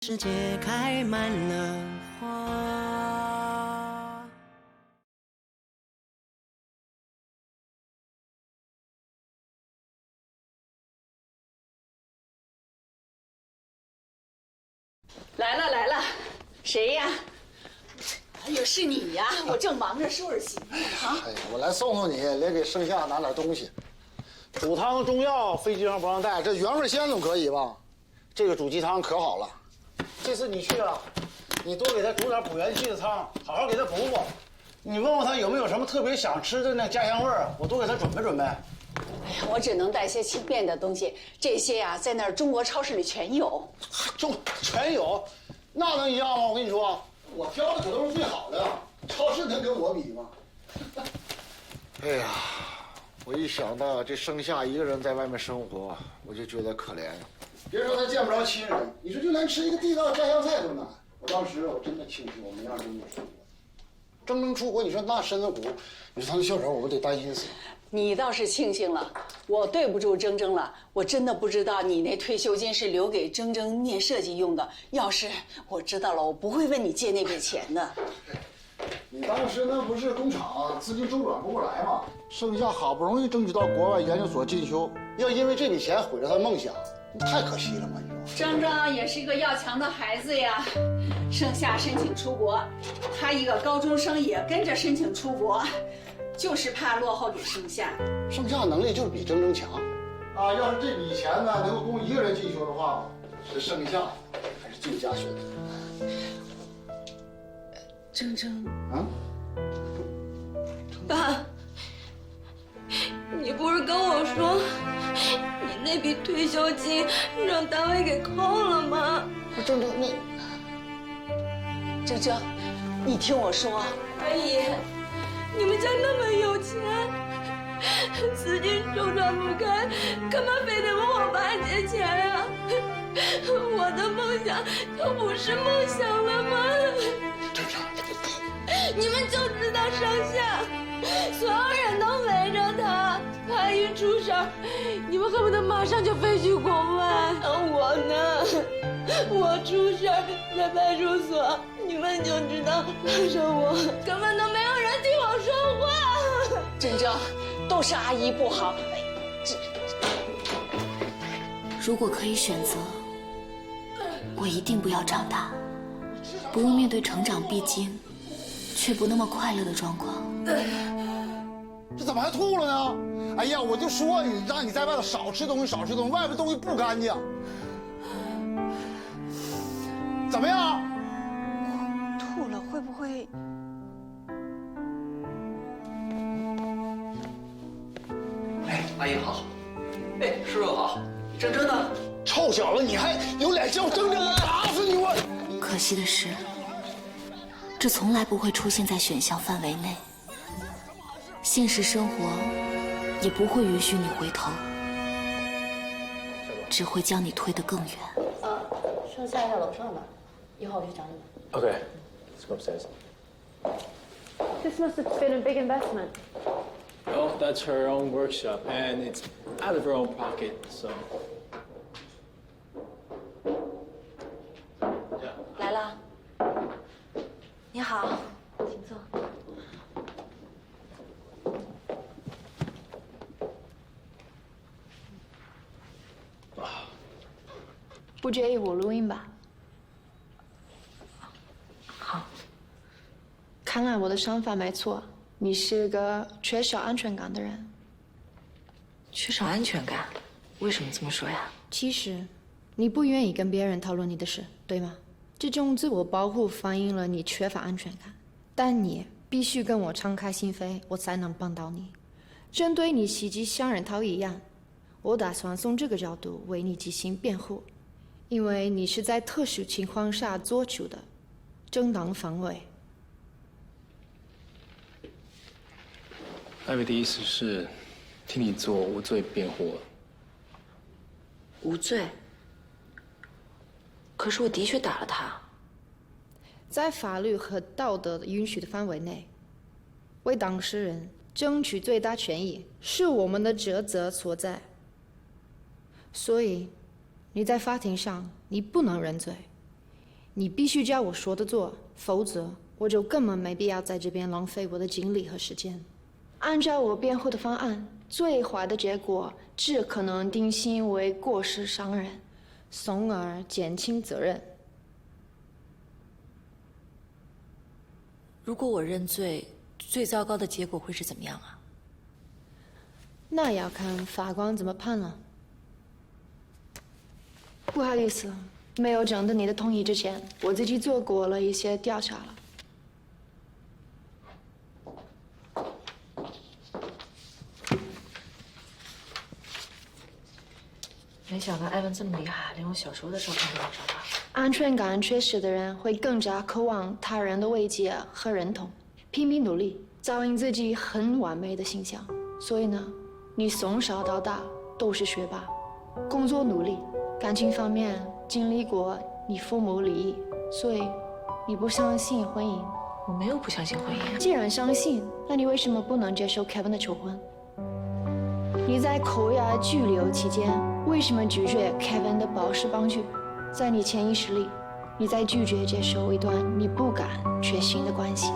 世界开满了花。来了来了，谁呀？哎呦，是你呀！我正忙着收拾行李呢。哎呀，我来送送你，也给剩下拿点东西。煮汤中药飞机上不让带，这原味鲜总可以吧？这个煮鸡汤可好了。这次你去了，你多给他煮点补元气的汤，好好给他补补。你问问他有没有什么特别想吃的那家乡味儿，我多给他准备准备。哎呀，我只能带些轻便的东西，这些呀，在那儿中国超市里全有。全有，那能一样吗？我跟你说，我挑的可都是最好的，超市能跟我比吗？哎呀，我一想到这盛夏一个人在外面生活，我就觉得可怜。别说他见不着亲人，你说就连吃一个地道的家乡菜都难。我当时我真的庆幸我没让真正出国。真正出国，你说那身子骨，你说他的校长，我得担心死。你倒是庆幸了，我对不住铮铮了。我真的不知道你那退休金是留给铮铮念设计用的。要是我知道了，我不会问你借那笔钱的。你当时那不是工厂资金周转不过来吗？盛夏好不容易争取到国外研究所进修，要因为这笔钱毁了他梦想，太可惜了嘛！你说。铮铮也是一个要强的孩子呀。盛夏申请出国，他一个高中生也跟着申请出国，就是怕落后给盛夏。盛夏能力就是比铮铮强啊！要是这笔钱呢能够供一个人进修的话，是盛夏还是最佳选择？铮铮啊，爸，你不是跟我说，你那笔退休金让单位给扣了吗？铮铮，铮铮，你听我说，阿姨，你们家那么有钱，资金周转不开，干嘛非得问我爸借钱呀？我的梦想就不是梦想了吗？你们就知道盛夏，所有人都围着他，他一出事儿，你们恨不得马上就飞去国外。我呢，我出事儿在派出所，你们就知道拉着我，根本都没有人听我说话。铮铮，都是阿姨不好。如果可以选择，我一定不要长大，不用面对成长必经却不那么快乐的状况。这怎么还吐了呢？哎呀，我就说你，让你在外头少吃东西，少吃东西，外边东西不干净。怎么样？吐了会不会？哎，阿姨好。哎，叔叔好。铮铮呢？臭小子，你还有脸叫铮铮？我打死你！我。可惜的是，这从来不会出现在选项范围内，现实生活也不会允许你回头，只会将你推得更远。剩下在楼上吧，一会儿我去找你们。 Okay, let's go upstairs. This must have been a big investment. Oh, that's her own workshop, and it's out of her own pocket, so. 来了，你好，请坐。不介意我录音吧？好。看来我的想法没错，你是个缺少安全感的人。缺少安全感？为什么这么说呀？其实，你不愿意跟别人讨论你的事，对吗？这种自我保护反映了你缺乏安全感。但你必须跟我敞开心扉，我才能帮到你。针对你袭击乡人逃逸案，我打算从这个角度为你进行辩护，因为你是在特殊情况下做出的正当防卫。艾薇的意思是替你做无罪辩护。无罪？可是我的确打了他。在法律和道德允许的范围内，为当事人争取最大权益是我们的职责所在。所以，你在法庭上你不能认罪，你必须照我说的做，否则我就根本没必要在这边浪费我的精力和时间。按照我辩护的方案，最坏的结果只可能定性为过失伤人，从而减轻责任。如果我认罪，最糟糕的结果会是怎么样啊？那要看法官怎么判了。不好意思，没有征得你的同意之前，我自己做过了一些调查了。没想到艾文这么厉害，连我小时候的照片都能找到。安全感缺失的人会更加渴望他人的慰藉和认同，拼命努力，造营自己很完美的形象。所以呢，你从小到大都是学霸，工作努力，感情方面经历过你父母离异，所以你不相信婚姻。我没有不相信婚姻。既然相信，那你为什么不能接受 Kevin 的求婚？你在扣押拘留期间，为什么拒绝 Kevin 的保释帮助？在你潜意识里，你在拒绝接受一段你不敢确信的关系。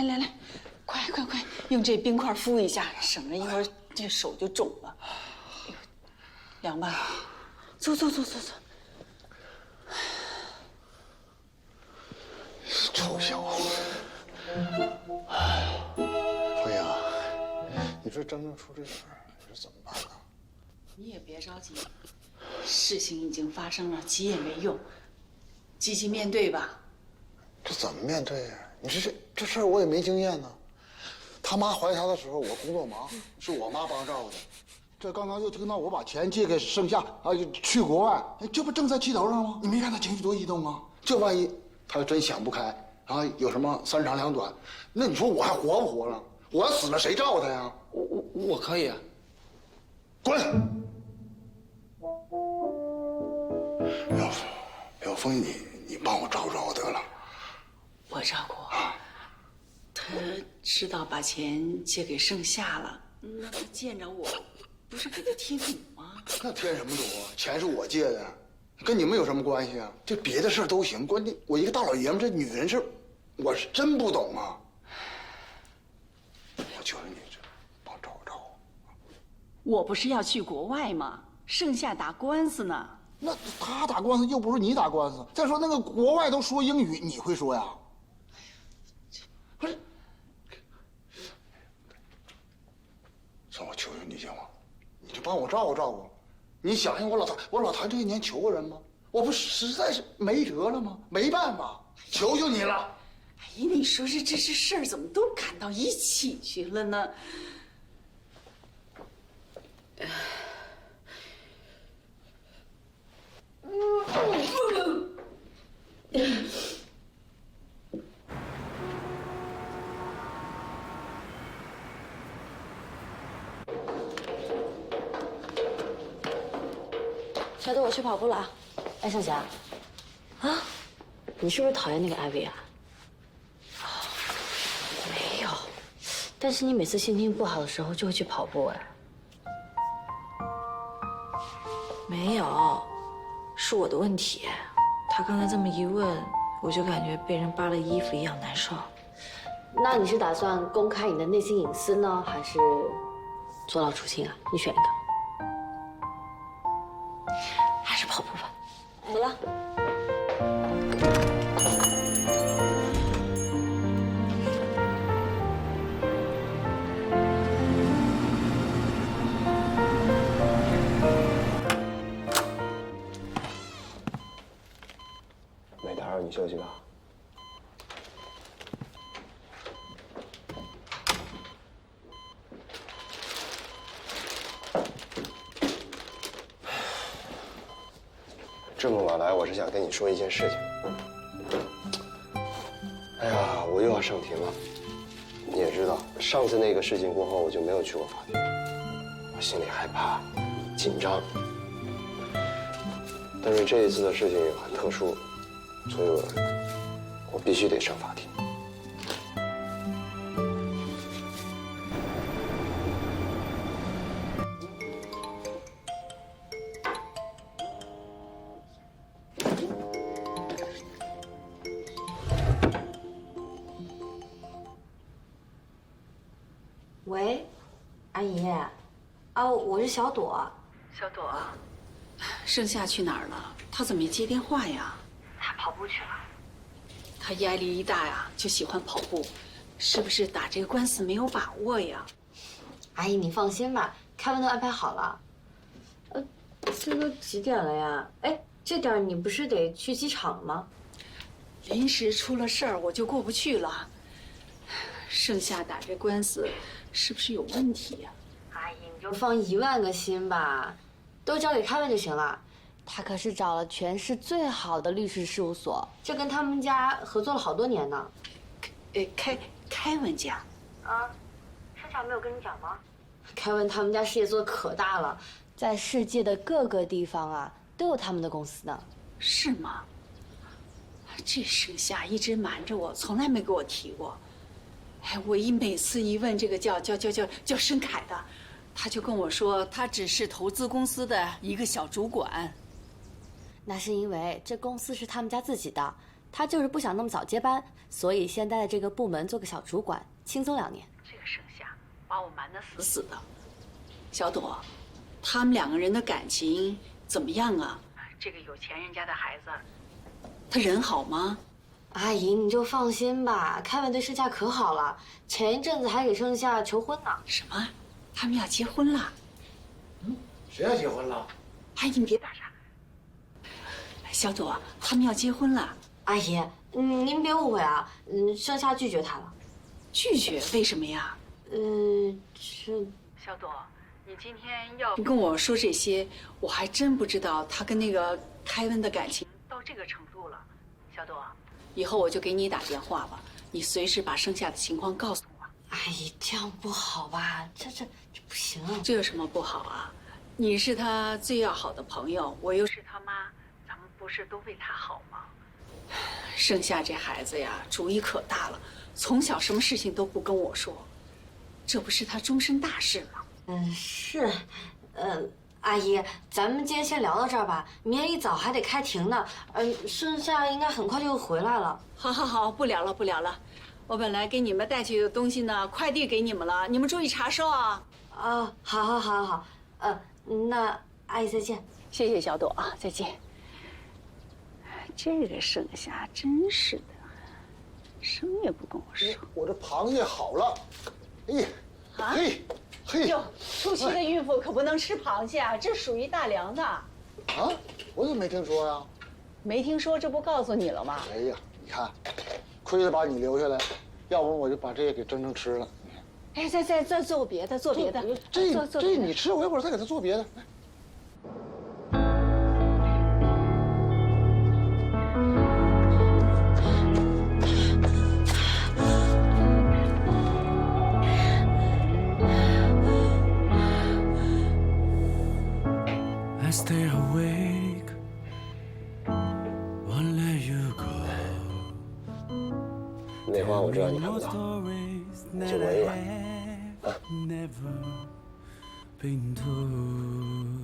来，快，用这冰块敷一下，省着一会儿这手就肿了。哎呦，凉吧？走。臭小子！哎，飞啊，你说真正出这事儿，你说怎么办啊？你也别着急，事情已经发生了，急也没用，积极面对吧。这怎么面对呀？你说这事儿我也没经验呢。他妈怀他的时候，我工作忙，是我妈帮照顾的。这刚刚又听到我把钱借给盛夏啊，去国外，这不正在气头上吗？你没看他情绪多激动啊？这万一他真想不开啊，有什么三长两短，那你说我还活不活了？我要死了，谁照顾他呀？我可以啊。滚！小峰，你帮我照顾照顾得了。我照顾。他知道把钱借给盛夏了，那他见着我，不是给他添堵吗？那添什么堵啊？钱是我借的，跟你们有什么关系啊？这别的事儿都行，关键我一个大老爷们，这女人事，我是真不懂啊。我求求你，这帮照顾照顾。我不是要去国外吗？盛夏打官司呢。那他打官司又不是你打官司。再说那个国外都说英语，你会说呀？不是，算我求求你行吗？你就帮我照顾照顾。你想想我老谭这一年求过人吗？我不实在是没辙了吗？没办法，求求你了。哎呀，你说这事儿怎么都赶到一起去了呢？小豆，我去跑步了啊！哎，盛霞，啊，你是不是讨厌那个艾薇啊？没有，但是你每次心情不好的时候就会去跑步哎。没有，是我的问题。他刚才这么一问，我就感觉被人扒了衣服一样难受。那你是打算公开你的内心隐私呢，还是做到出清啊？你选一个。还是跑步吧。走了。没打扰你休息吧。这么晚来，我是想跟你说一件事情。又要上庭了。你也知道，上次那个事情过后，我就没有去过法庭，我心里害怕、紧张。但是这一次的事情也很特殊，所以我必须得上法庭。喂，阿姨，啊，我是小朵。小朵，盛夏去哪儿了？他怎么没接电话呀？她跑步去了。他压力一大呀，就喜欢跑步，是不是打这个官司没有把握呀？阿姨，你放心吧，凯文都安排好了。这都几点了呀？哎，这点你不是得去机场吗？临时出了事儿，我就过不去了。盛夏打这官司，是不是有问题呀？阿姨，你就放10000个心吧，都交给凯文就行了。他可是找了全市最好的律师事务所，这跟他们家合作了好多年呢。凯文家啊，盛夏没有跟你讲吗？凯文他们家事业做得可大了，在世界的各个地方啊都有他们的公司呢。是吗？这盛夏一直瞒着我，从来没给我提过。哎，我每次一问这个叫盛凯的，他就跟我说他只是投资公司的一个小主管。那是因为这公司是他们家自己的，他就是不想那么早接班，所以先待在这个部门做个小主管，轻松2年。这个盛夏把我瞒得死死的。小朵，他们2个人的感情怎么样啊？这个有钱人家的孩子，他人好吗？阿姨，你就放心吧，凯文对盛夏可好了，前一阵子还给盛夏求婚呢。什么？他们要结婚了？谁要结婚了？阿姨，你别打岔。小朵，他们要结婚了。阿姨，您别误会啊，盛夏拒绝他了。拒绝？为什么呀？小朵，你今天要跟我说这些，我还真不知道他跟那个凯文的感情到这个程度了。小朵，以后我就给你打电话吧，你随时把剩下的情况告诉我。阿姨，这样不好吧？这不行。这有什么不好啊？你是他最要好的朋友，我又是他妈，咱们不是都为他好吗？剩下这孩子呀，主意可大了，从小什么事情都不跟我说，这不是他终身大事吗？是，阿姨，咱们今天先聊到这儿吧，明天一早还得开庭呢。盛夏应该很快就回来了。好，不聊了。我本来给你们带去的东西呢，快递给你们了，你们注意查收啊。啊，好。那阿姨再见。谢谢小朵啊，再见。这个盛夏真是的，什么也不跟我说。我这螃蟹好了，哎，嘿，哟，初期的孕妇可不能吃螃蟹啊，这属于大凉的。啊，我怎么没听说呀？没听说，这不告诉你了吗？哎呀，你看，亏得把你留下来，要不然我就把这些给蒸吃了。哎，再做别的，做别的。这你吃，我一会儿再给他做别的。I stay awake, won't let you go. 那话我知道你看不到，就闻一碗。 Never been told.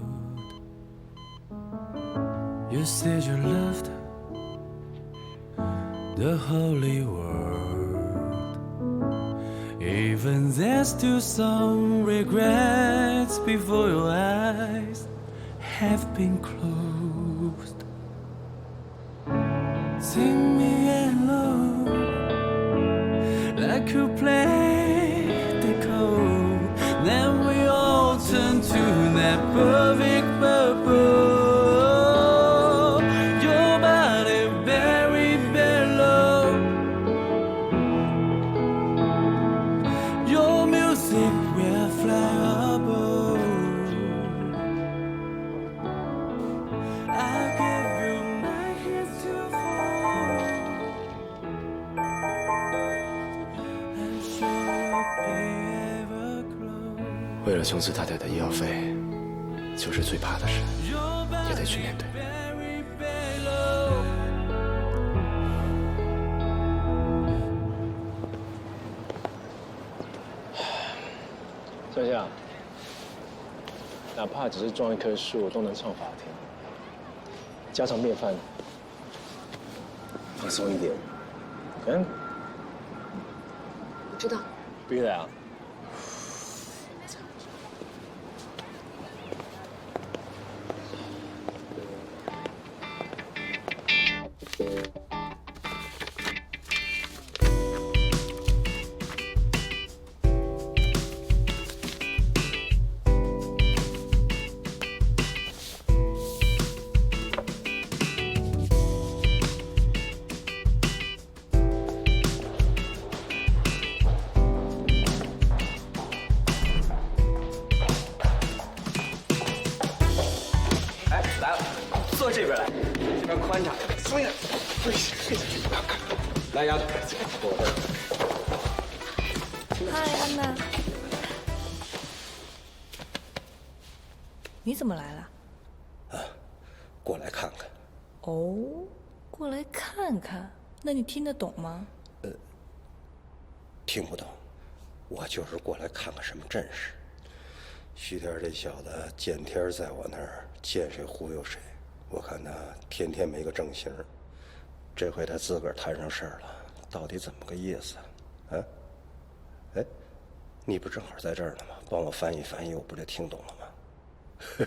You said you loved the holy world. Even there's still some regrets before your eyes have been closed. Sing me alone like you play the chord. Then we all turn to that perfect purple. Your body buried below. Your music will fly above. I give you my hands to fall. 了琼斯太太的医药费，就是最怕的事，也得去面对。 夏夏，哪怕只是种一棵树，都能上法庭。家常便饭，放松一点。嗯，我知道。必须的啊。坐这边来，这边宽敞，坐下。来，丫头，坐这儿。嗨，安娜，你怎么来了？过来看看。哦，过来看看，那你听得懂吗？听不懂，我就是过来看看什么阵势。徐天这小子见天在我那儿，见谁忽悠谁。 我看他天天没个正形，这回他自个儿摊上事儿了，到底怎么个意思？啊？哎，你不正好在这儿呢吗？帮我翻译翻译，我不就听懂了吗？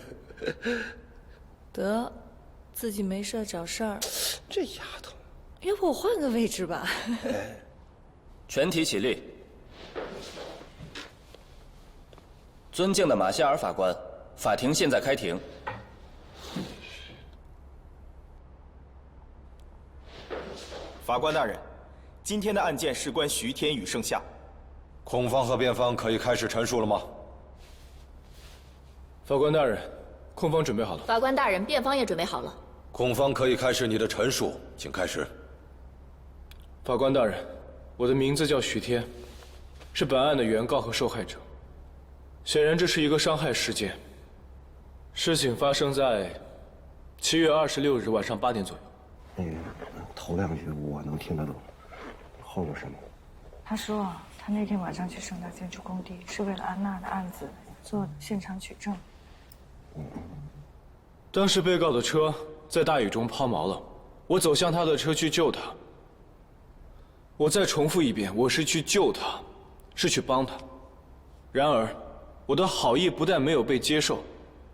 得，自己没事找事儿。这丫头，要不我换个位置吧？哎，全体起立。尊敬的马夏尔法官，法庭现在开庭。 法官大人，今天的案件事关徐天与盛夏，控方和辩方可以开始陈述了吗？法官大人，控方准备好了。法官大人，辩方也准备好了。控方可以开始你的陈述，请开始。法官大人，我的名字叫徐天，是本案的原告和受害者。显然，这是一个伤害事件。事情发生在7月26日晚上8点左右。头两句我能听得懂，后边什么？他说他那天晚上去盛大建筑工地是为了安娜的案子做现场取证。当时被告的车在大雨中抛锚了，我走向他的车去救他。我再重复一遍，我是去救他，是去帮他。然而，我的好意不但没有被接受，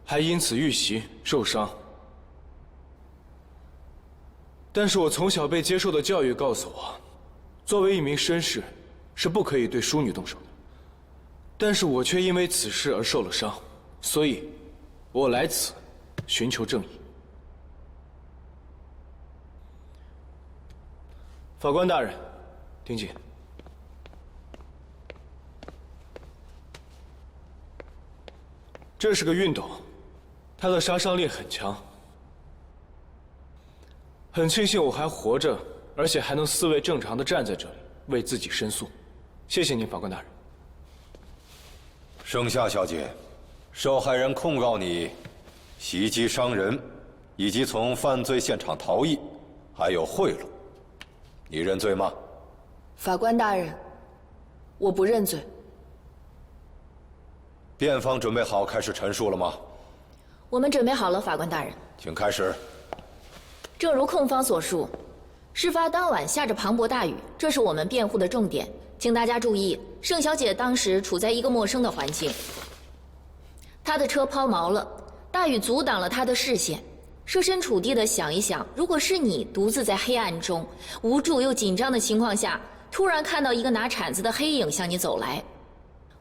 还因此遇袭受伤。 但是我从小被接受的教育告诉我，作为一名绅士，是不可以对淑女动手的。但是我却因为此事而受了伤，所以，我来此寻求正义。法官大人，听紧。这是个熨斗，它的杀伤力很强。 很庆幸我还活着，而且还能思维正常的站在这里为自己申诉。谢谢您，法官大人。盛夏小姐，受害人控告你袭击伤人，以及从犯罪现场逃逸，还有贿赂。你认罪吗？法官大人，我不认罪。辩方准备好开始陈述了吗？我们准备好了，法官大人。请开始。 正如控方所述，事发当晚下着磅礴大雨，这是我们辩护的重点。请大家注意，盛小姐当时处在一个陌生的环境，她的车抛锚了，大雨阻挡了她的视线。设身处地的想一想，如果是你独自在黑暗中无助又紧张的情况下，突然看到一个拿铲子的黑影向你走来，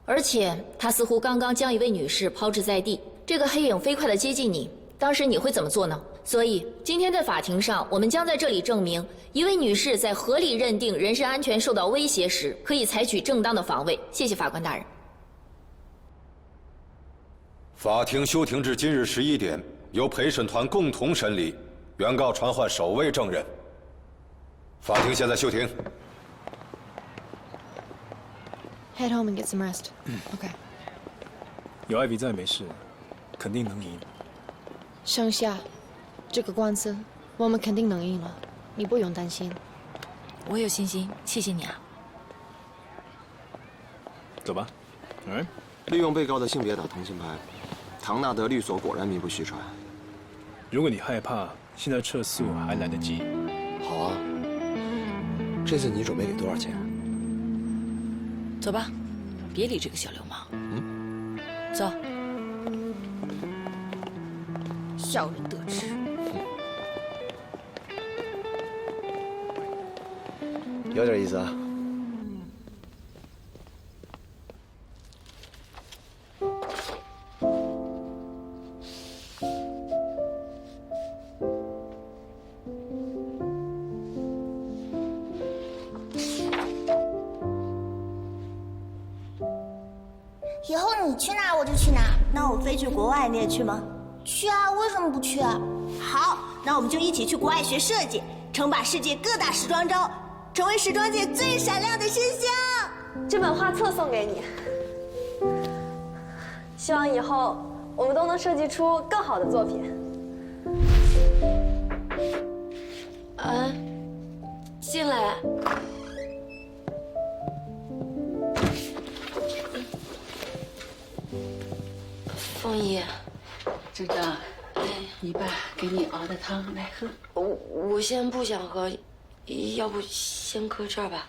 而且他似乎刚刚将一位女士抛掷在地，这个黑影飞快地接近你。 当时你会怎么做呢？所以今天在法庭上，我们将在这里证明，一位女士在合理认定人身安全受到威胁时，可以采取正当的防卫。谢谢法官大人。法庭休庭至今日11点，由陪审团共同审理，原告传唤首位证人。法庭现在休庭。 Head home and get some rest. Okay. 有艾比在，没事，肯定能赢。盛夏，这个官司我们肯定能赢了，你不用担心。我有信心，谢谢你啊。走吧。利用被告的性别打同情牌，唐纳德律所果然名不虚传。如果你害怕，现在撤诉还来得及。好啊。这次你准备给多少钱？走吧，别理这个小流氓。走。小人得志。有点意思啊。以后你去哪我就去哪。那我飞去国外，你也去吗？去啊，为什么不去啊？好，那我们就一起去国外学设计，称霸世界各大时装周，成为时装界最闪亮的生肖。这本画册送给你，希望以后我们都能设计出更好的作品。进来。凤姨，郑正，你爸给你熬的汤，来喝。我先不想喝，要不先搁这儿吧。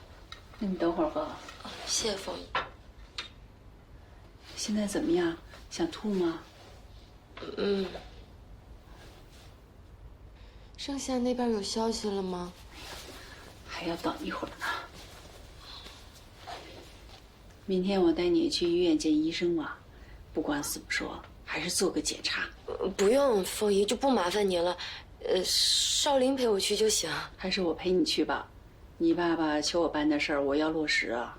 那你等会儿喝。谢谢凤姨。现在怎么样？想吐吗？盛夏那边有消息了吗？还要等一会儿呢。明天我带你去医院见医生吧，不管怎么说，还是做个检查。不用，凤姨，就不麻烦您了。少林陪我去就行。还是我陪你去吧。你爸爸求我办的事儿，我要落实啊。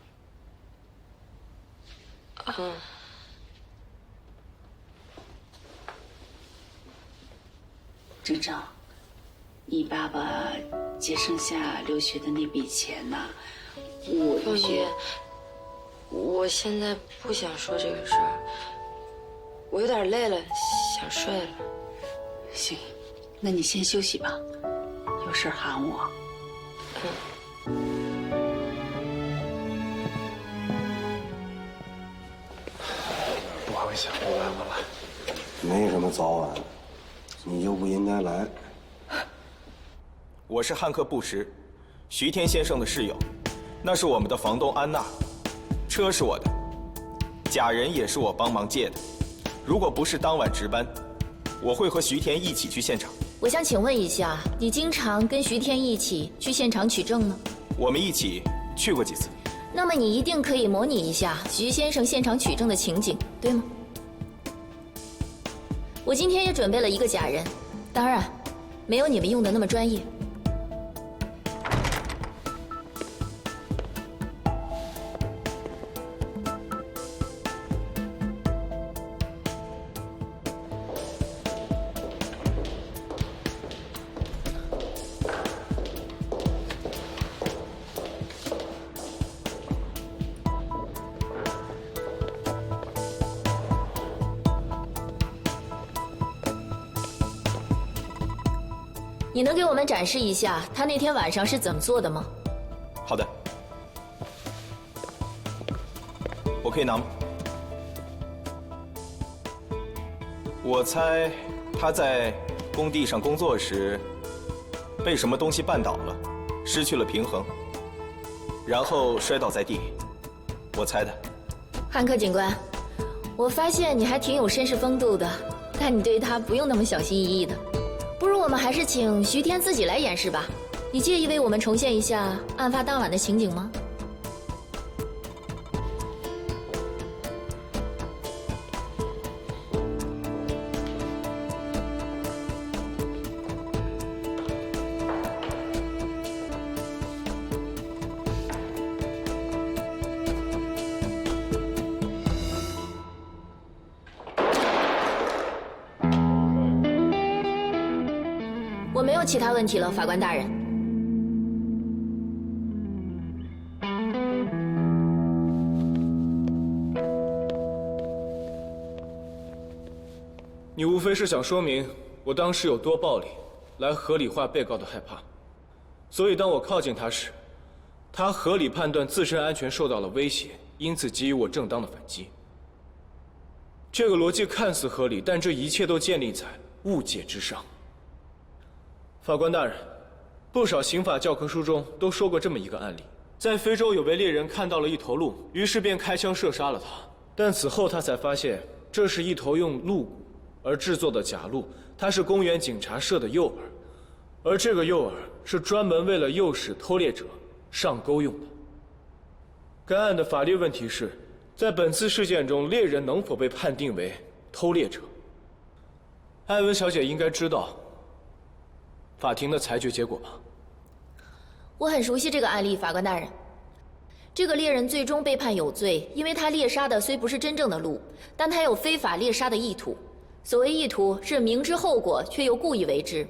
郑正，你爸爸借盛夏留学的那笔钱呢？凤姨，我现在不想说这个事儿，我有点累了，想睡了。行，那你先休息吧，有事喊我。不好意思，我晚了。没什么早晚，你就不应该来。我是汉克·布什，徐天先生的室友，那是我们的房东安娜。车是我的，假人也是我帮忙借的。如果不是当晚值班，我会和徐天一起去现场。我想请问一下，你经常跟徐天一起去现场取证吗？我们一起去过几次。那么你一定可以模拟一下徐先生现场取证的情景，对吗？我今天也准备了一个假人，当然，没有你们用的那么专业。你能给我们展示一下他那天晚上是怎么做的吗？好的，我可以拿吗？我猜他在工地上工作时被什么东西绊倒了，失去了平衡，然后摔倒在地。我猜的。汉克警官，我发现你还挺有绅士风度的，但你对他不用那么小心翼翼的。不如我们还是请徐天自己来演示吧。你介意为我们重现一下案发当晚的情景吗？我没有其他问题了，法官大人。你无非是想说明我当时有多暴力，来合理化被告的害怕。所以当我靠近他时，他合理判断自身安全受到了威胁，因此给予我正当的反击。这个逻辑看似合理，但这一切都建立在误解之上。法官大人，不少刑法教科书中都说过这么一个案例：在非洲有位猎人看到了一头鹿，于是便开枪射杀了它。但此后他才发现，这是一头用鹿骨而制作的假鹿，它是公园警察设的诱饵，而这个诱饵是专门为了诱使偷猎者上钩用的。该案的法律问题是，在本次事件中，猎人能否被判定为偷猎者？艾文小姐应该知道法庭的裁决结果吧？我很熟悉这个案例，法官大人。这个猎人最终被判有罪，因为他猎杀的虽不是真正的鹿，但他有非法猎杀的意图。所谓意图，是明知后果却又故意为之，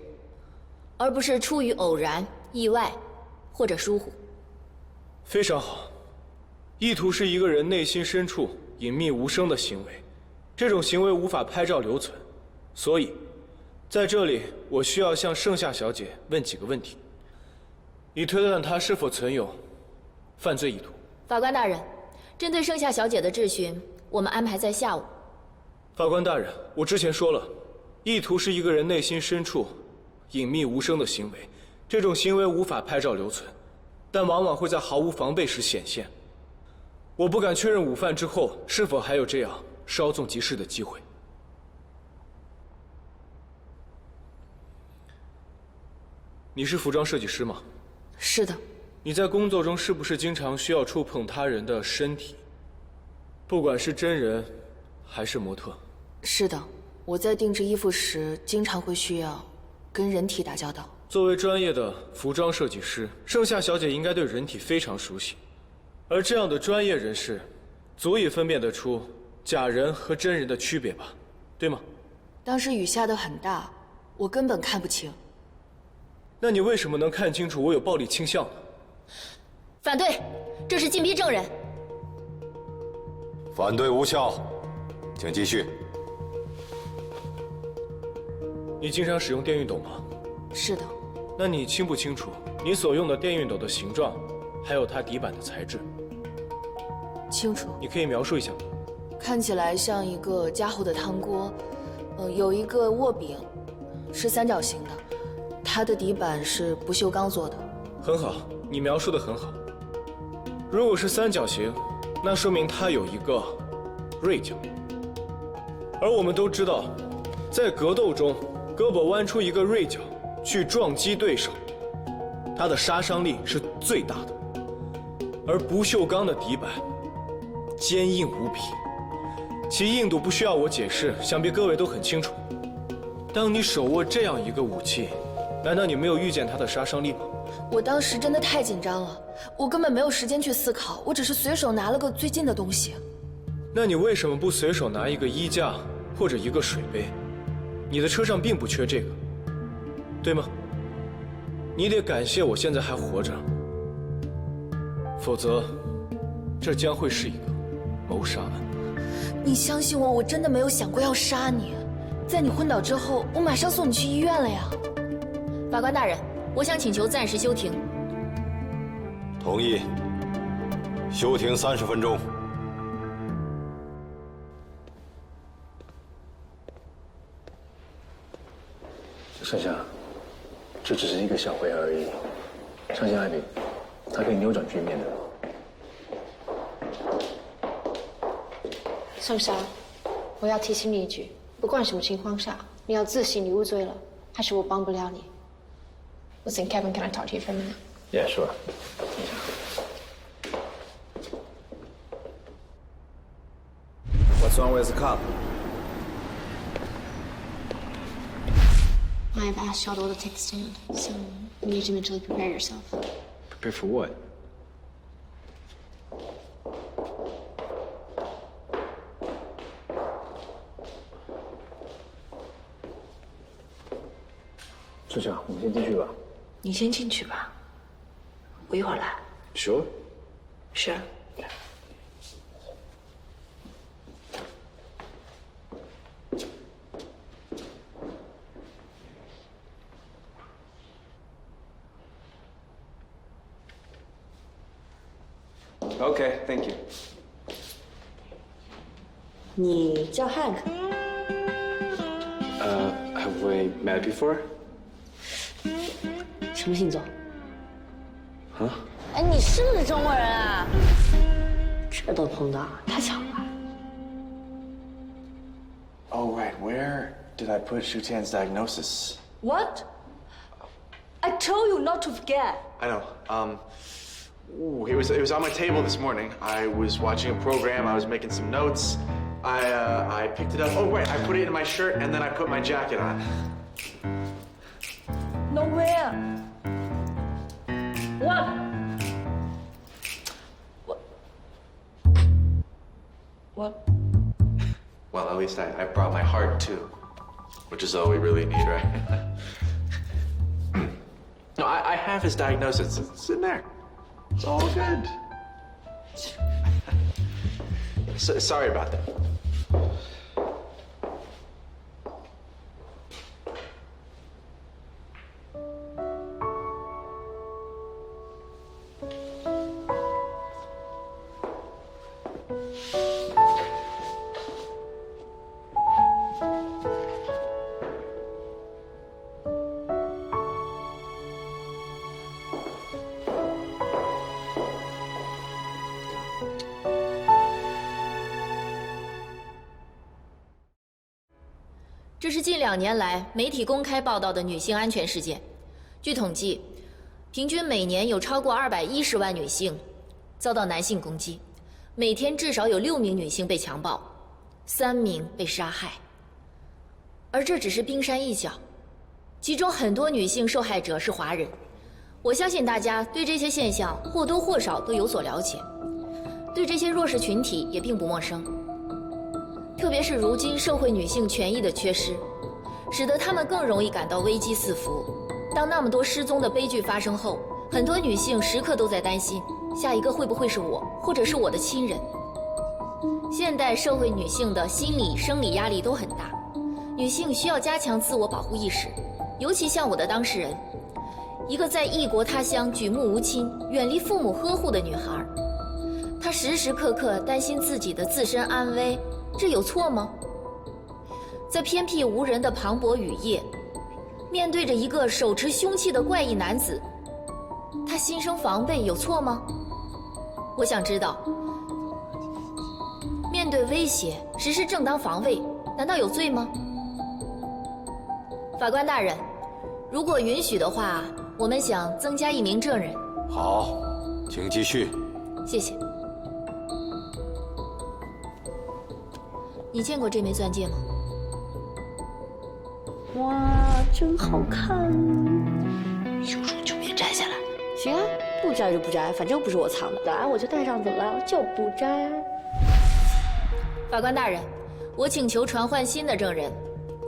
而不是出于偶然、意外或者疏忽。非常好。意图是一个人内心深处隐秘无声的行为，这种行为无法拍照留存，所以在这里我需要向盛夏小姐问几个问题，以推断她是否存有犯罪意图。法官大人，针对盛夏小姐的质询，我们安排在下午。法官大人，我之前说了，意图是一个人内心深处隐秘无声的行为，这种行为无法拍照留存，但往往会在毫无防备时显现。我不敢确认午饭之后是否还有这样稍纵即逝的机会。你是服装设计师吗？是的。你在工作中是不是经常需要触碰他人的身体，不管是真人还是模特？是的，我在定制衣服时经常会需要跟人体打交道。作为专业的服装设计师，盛夏小姐应该对人体非常熟悉，而这样的专业人士足以分辨得出假人和真人的区别吧，对吗？当时雨下得很大，我根本看不清。那你为什么能看清楚我有暴力倾向呢？反对，这是禁闭证人。反对无效，请继续。你经常使用电熨斗吗？是的。那你清不清楚你所用的电熨斗的形状，还有它底板的材质？清楚。你可以描述一下吗？看起来像一个加厚的汤锅，有一个握柄，是三角形的，它的底板是不锈钢做的。很好，你描述得很好。如果是三角形，那说明它有一个锐角。而我们都知道，在格斗中，胳膊弯出一个锐角去撞击对手，它的杀伤力是最大的。而不锈钢的底板坚硬无比，其硬度不需要我解释，想必各位都很清楚。当你手握这样一个武器，难道你没有预见它的杀伤力吗？我当时真的太紧张了，我根本没有时间去思考，我只是随手拿了个最近的东西。那你为什么不随手拿一个衣架或者一个水杯？你的车上并不缺这个，对吗？你得感谢我现在还活着，否则这将会是一个谋杀案。你相信我，我真的没有想过要杀你。在你昏倒之后，我马上送你去医院了呀。法官大人，我想请求暂时休庭。同意。休庭30分钟。盛夏，这只是一个小会而已，相信艾比，他可以扭转局面的。盛夏，我要提醒你一句，不管什么情况下，你要自省你无罪了，还是我帮不了你。Listen, Kevin, can I talk to you for a minute? Yeah, sure. What's wrong with the cop? I've asked y'all to take the stand, so you need to mentally prepare yourself. Prepare for what?盛夏，我们先进去吧。你先进去吧，我一会儿来。Sure? Sure. Okay, thank you. 你叫 Hank？ Have we met before? 什么星座？啊？哎，你是不是中国人啊？这都碰到，太巧了。 Oh, right. Where did I put Xu Tian's diagnosis? What? I told you not to forget. I know. Ooh, it was on my table this morning. I was watching a program. I was making some notes. I picked it up. Oh, right. I put it in my shirt and then I put my jacket on. Nowhere. What? What? Well, at least I brought my heart too, which is all we really need, right? No, I have his diagnosis. It's in there. It's all good. Sorry about that. 这是近2年来媒体公开报道的女性安全事件。据统计，平均每年有超过210万女性遭到男性攻击，每天至少有6名女性被强暴，3名被杀害。而这只是冰山一角，其中很多女性受害者是华人。我相信大家对这些现象或多或少都有所了解，对这些弱势群体也并不陌生。 特别是如今社会女性权益的缺失，使得她们更容易感到危机四伏。当那么多失踪的悲剧发生后，很多女性时刻都在担心，下一个会不会是我，或者是我的亲人。现代社会女性的心理、生理压力都很大，女性需要加强自我保护意识，尤其像我的当事人，一个在异国他乡举目无亲、远离父母呵护的女孩，她时时刻刻担心自己的自身安危。 这有错吗？在偏僻无人的磅礴雨夜，面对着一个手持凶器的怪异男子，他心生防备有错吗？我想知道，面对威胁实施正当防卫，难道有罪吗？法官大人，如果允许的话，我们想增加1名证人。好，请继续。谢谢。 你见过这枚钻戒吗？哇，真好看！有种就别摘下来。行啊，不摘就不摘，反正不是我藏的。来，我就戴上，怎么了？就不摘。法官大人，我请求传唤新的证人，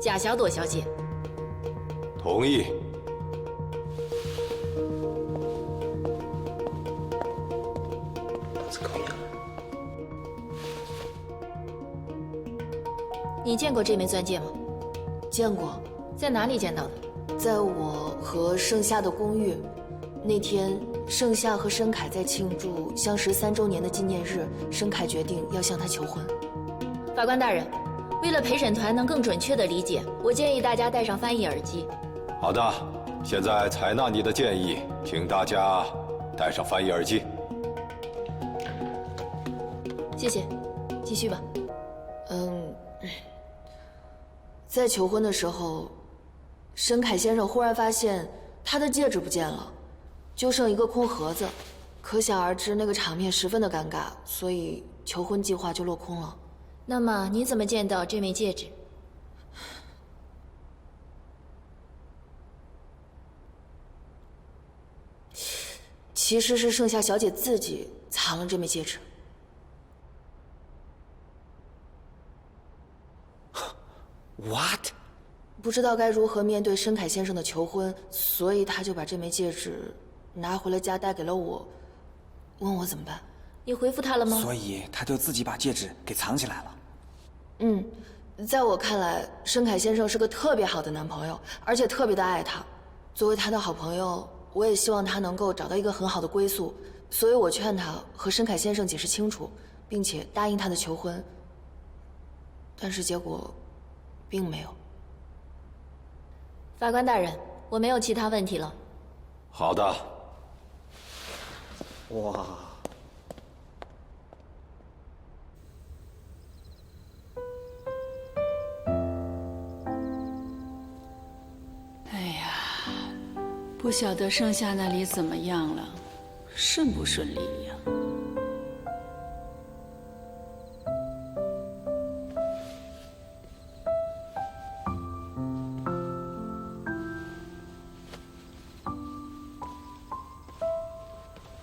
贾小朵小姐。同意。你见过这枚钻戒吗？见过，在哪里见到的？在我和盛夏的公寓。那天，盛夏和申凯在庆祝相识3周年的纪念日，申凯决定要向他求婚。法官大人，为了陪审团能更准确地理解，我建议大家戴上翻译耳机。好的，现在采纳你的建议，请大家戴上翻译耳机。谢谢，继续吧。在求婚的时候，申凯先生忽然发现他的戒指不见了，就剩一个空盒子，可想而知那个场面十分的尴尬，所以求婚计划就落空了。那么你怎么见到这枚戒指？其实是盛夏小姐自己藏了这枚戒指。What？ 不知道该如何面对申凯先生的求婚，所以他就把这枚戒指拿回了家，带给了我，问我怎么办。你回复他了吗？所以他就自己把戒指给藏起来了。在我看来，申凯先生是个特别好的男朋友，而且特别的爱他。作为他的好朋友，我也希望他能够找到一个很好的归宿，所以我劝他和申凯先生解释清楚，并且答应他的求婚。但是结果，并没有。法官大人，我没有其他问题了。好的。哇！哎呀，不晓得盛夏那里怎么样了，顺不顺利呀？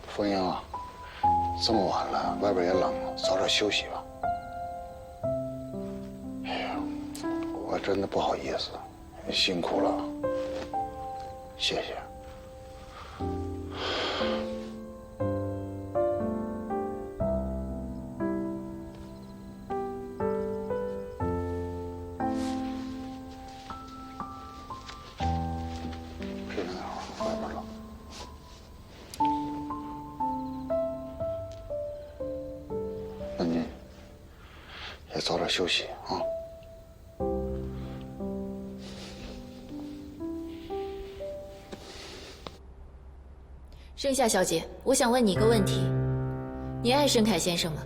凤英啊，这么晚了，外边也冷了，早点休息吧。哎呀，我真的不好意思，辛苦了，谢谢。睡那会儿，外边冷。那你也早点休息啊。盛夏小姐，我想问你一个问题：你爱申凯先生吗？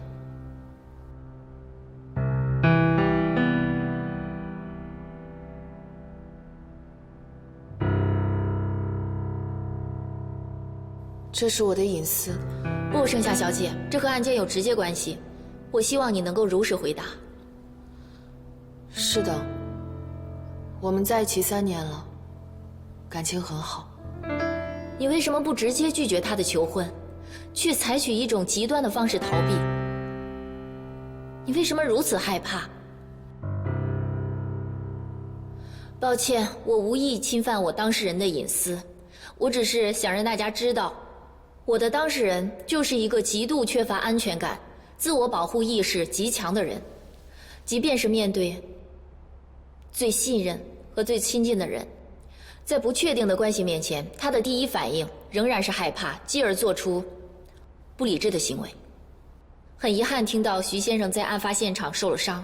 这是我的隐私。不，盛夏小姐，这和案件有直接关系。我希望你能够如实回答。是的，我们在一起3年了，感情很好。你为什么不直接拒绝他的求婚，却采取一种极端的方式逃避？你为什么如此害怕？抱歉，我无意侵犯我当事人的隐私，我只是想让大家知道，我的当事人就是一个极度缺乏安全感、自我保护意识极强的人，即便是面对最信任和最亲近的人，在不确定的关系面前，他的第一反应仍然是害怕，继而做出不理智的行为。很遗憾听到徐先生在案发现场受了伤，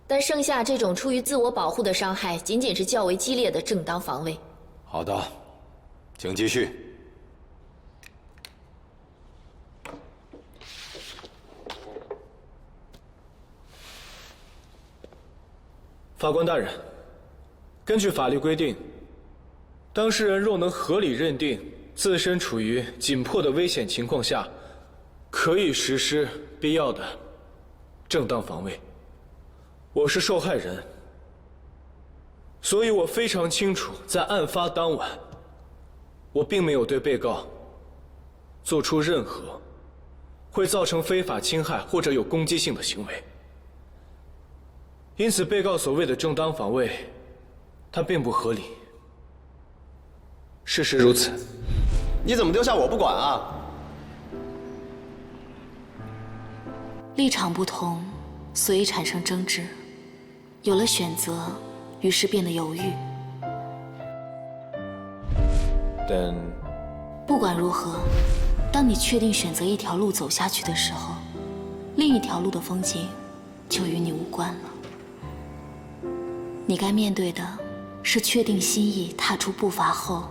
但剩下这种出于自我保护的伤害，仅仅是较为激烈的正当防卫。好的，请继续。法官大人，根据法律规定，当事人若能合理认定自身处于紧迫的危险情况下，可以实施必要的正当防卫。我是受害人，所以我非常清楚，在案发当晚，我并没有对被告做出任何会造成非法侵害或者有攻击性的行为。因此，被告所谓的正当防卫，它并不合理。事实如此。你怎么丢下我不管啊？立场不同，所以产生争执，有了选择，于是变得犹豫。但不管如何，当你确定选择一条路走下去的时候，另一条路的风景就与你无关了。你该面对的是确定心意、踏出步伐后，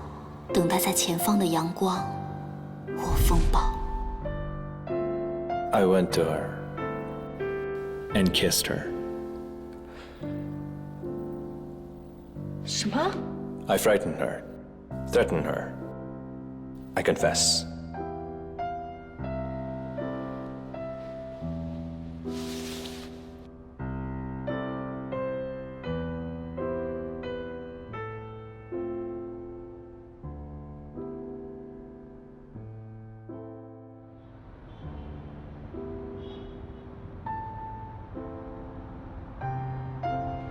等待在前方的阳光或风暴。 I went to her and kissed her. 什么？ I frightened her, threatened her. I confess.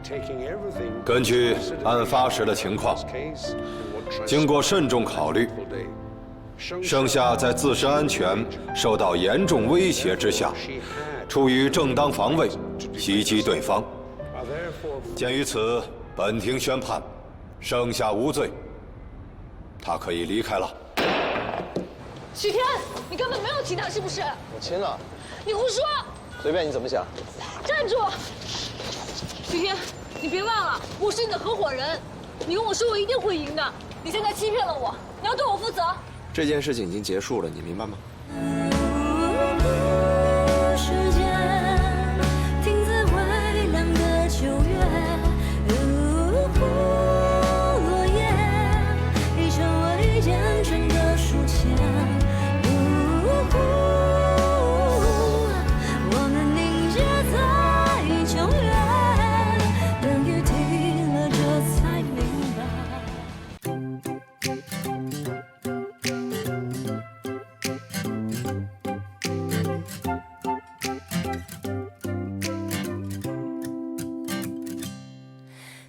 Taking everything. 根据案发时的情况，经过慎重考虑，盛夏在自身安全受到严重威胁之下，出于正当防卫袭击对方。鉴于此，本庭宣判，盛夏无罪，他可以离开了。许天，你根本没有亲他，是不是？我亲了。你胡说！随便你怎么想。站住！许天，你别忘了，我是你的合伙人，你跟我说我一定会赢的。你现在欺骗了我，你要对我负责。这件事情已经结束了，你明白吗？时间停在微凉的9月，落叶已成为缱绻的书签。我们凝结在9月，等雨停了，这才明白。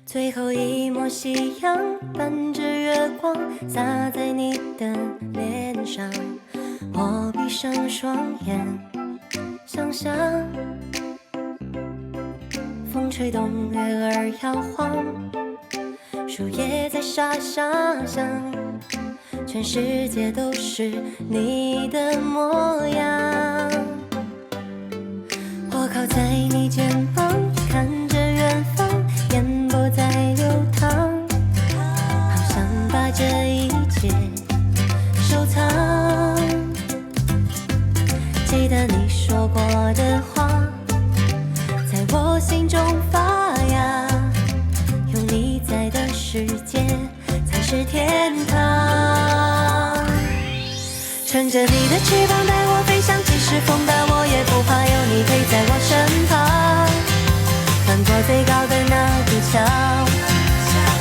最后一抹夕阳伴着月光洒在你的脸上，我闭上双眼，想象风吹动月儿摇晃，树叶在沙沙响，全世界都是你的模样。我靠在你肩膀，看着远方，烟波在流淌，好想把这一切收藏。记得你说过的话，在我心中发芽，有你在的世界才是天堂。乘着你的翅膀带我飞翔，即使风大我也不怕，有你陪在我身旁。翻过最高的那堵墙，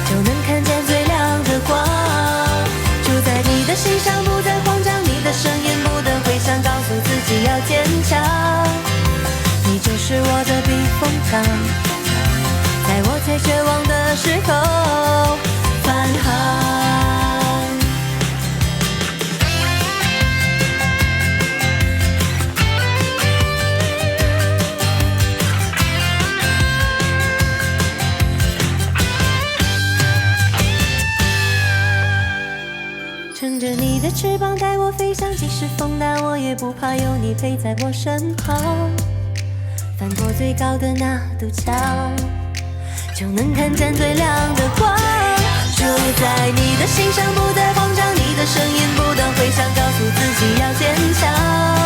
就能看见最亮的光。住在你的心上，不再慌张，你的声音不等回响，告诉自己要坚强。你就是我的避风港，在我最绝望的时候返航。乘着你的翅膀带我飞翔，即使风大我也不怕，有你陪在我身旁。翻过最高的那堵墙，就能看见最亮的光。住在你的心上，不再慌张，你的声音不断回响，告诉自己要坚强。